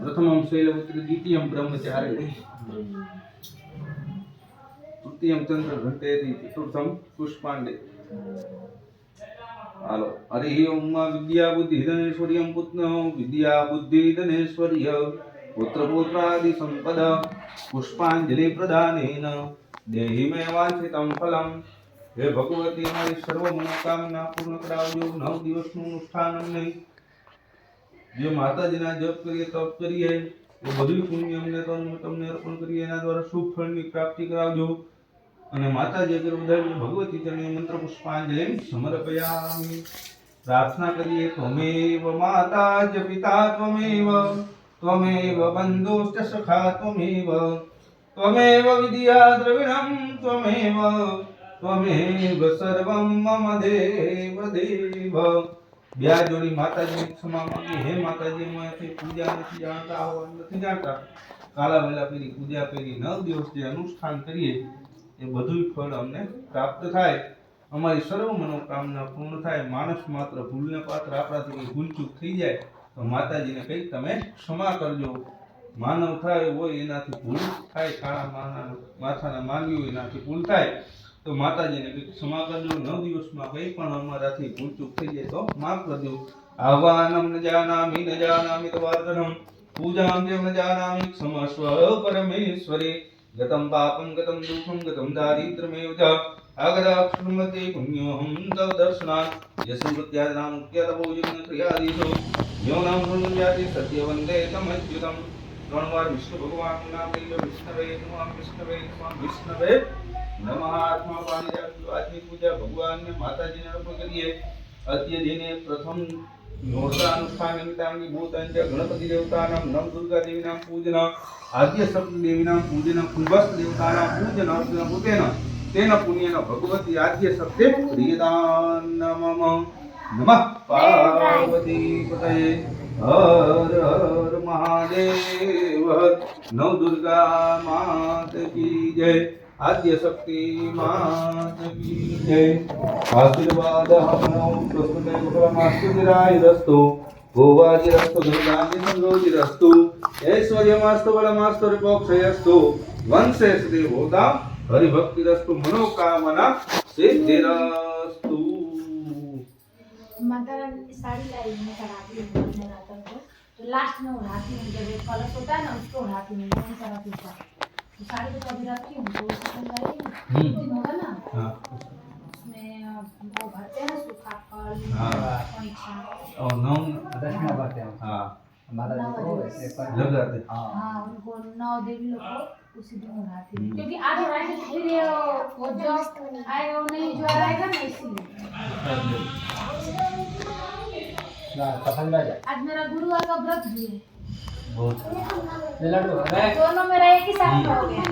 प्रथमं शैलपुत्री द्वितीयं ब्रह्मचारिणी तृतीयं चंद्र घंटेति चतुर्थं पुष्पांडे हालो हरि ओम विद्या बुद्धि धनेश्वर्यं पुत्र विद्या बुद्धि धनेश्वर्य पुत्र पुत्रादि संपद पुष्पांजलि प्रदानेन देहि मे वांछितं फलम् हे भगवती हमारी सर्व मनोकामना पूर्ण करावજો 9 દિવસનું અનુષ્ઠાન અમને જે માતાજીના જપ કરીએ તપ કરીએ એ બધું પુણ્ય અમને તમને અર્પણ કરીએ એના દ્વારા શુભ ફળની પ્રાપ્તિ કરાવજો અને માતાજી અગર ઉદાહરણ ભગવતી ચરણે મંત્ર પુષ્પાંજલિ સમર્પયામિ પ્રાર્થના કરીએ ત્વમેવ માતા ચ પિતા ત્વમેવ બંધુશ્ચ સખા ત્વમેવ વિદ્યા દ્રવિણં त्वमेव सर्वं मम देव ब्या जोड़ी माताजी क्षमा मांगी हे माताजी मैं पूजा नहीं जानता हवन नहीं जानता काला वेला पेरी पूजा पेरी 9 दिवस जे अनुष्ठान करिए ए બધું ફળ અમને પ્રાપ્ત થાય અમારી સર્વ મનોકામના પૂર્ણ થાય માણસ માત્ર ભૂલને પાત્ર આપણાથી કોઈ ભૂલચૂક થઈ જાય તો માતાજીને કઈ તમે ક્ષમા કરજો માનવ થાય હોય એનાથી ભૂલ થાય કાળા માથાના માનવી હોય એનાથી ભૂલ થાય तो माताजी ने क्षमा करजो 9 दिवस में कई पण अमराथी भूल चूक थई जाय तो माफ करजो आह्वानं न जानामि तवार्दनं पूजां च न जानामि क्षमस्व परमेश्वरे गतं पापं गतं दुःखं गतं दारिद्र्यमेव च आगदाक्षुमते पुण्योऽहं तव दर्शनात् यशोवत्यानां मुक्त्यादभोजनं क्रियादिषु योनां ब्रह्मजाति सत्यवन्दे तमच्युतं 3 વાર વિષ્ણુ ભગવાનનું નામ લઈ લો વિષ્ણવે नमः आत्मा पानी आत्मिक पूजा भगवान ने माताजी ने अर्पण करिए अद्य दिने प्रथम नोरतानुष्ठान निमित्तांगी भूतांच गणपति देवतानां नव दुर्गा देवीनां पूजन आद्य सप्त देवीनां पूजन कुलवस्त्र देवतानां पूजन अर्चन भूतेन तेन पुण्येन भगवती आद्य सप्ते प्रियदान नमः पार्वती पतये हर हर महादेव नव दुर्गा मात की जय आद्य शक्ति मात की जय आशीर्वाद हमनो प्रस्तुते कुलमास्तुतिरायस्तु भोवाजिरस्तु दुर्गांति संरोजिरस्तु ऐश्वर्यमास्तु बलमास्तु रिपोक्षयस्तु वंशे श्री होता हरिभक्तिरस्तु मनोकामना सिद्धिरस्तु माता साड़ी लाई मैं कराती हूं रात को लास्ट में उड़ाती हूं जब एक कलश होता है ना उसको उड़ाती हूं कौन सा रात को साड़ी तो कभी रखी हूँ तो उसको दिन होगा ना उसमें वो भरते हैं सूखा फल और 9 10वां बातें हां माता जी को ऐसे पर लगाते हां उनको 9 देवी लोग को उसी दिन उड़ाती हूँ क्योंकि आज उड़ाएंगे फिर ये वो जो आएगा वो नहीं जो आएगा ना इसलिए ना पसंद आ जाए आज मेरा गुरुवार का व्रत भी है बहुत लड्डू दोनों मेरा एक ही साथ हो गया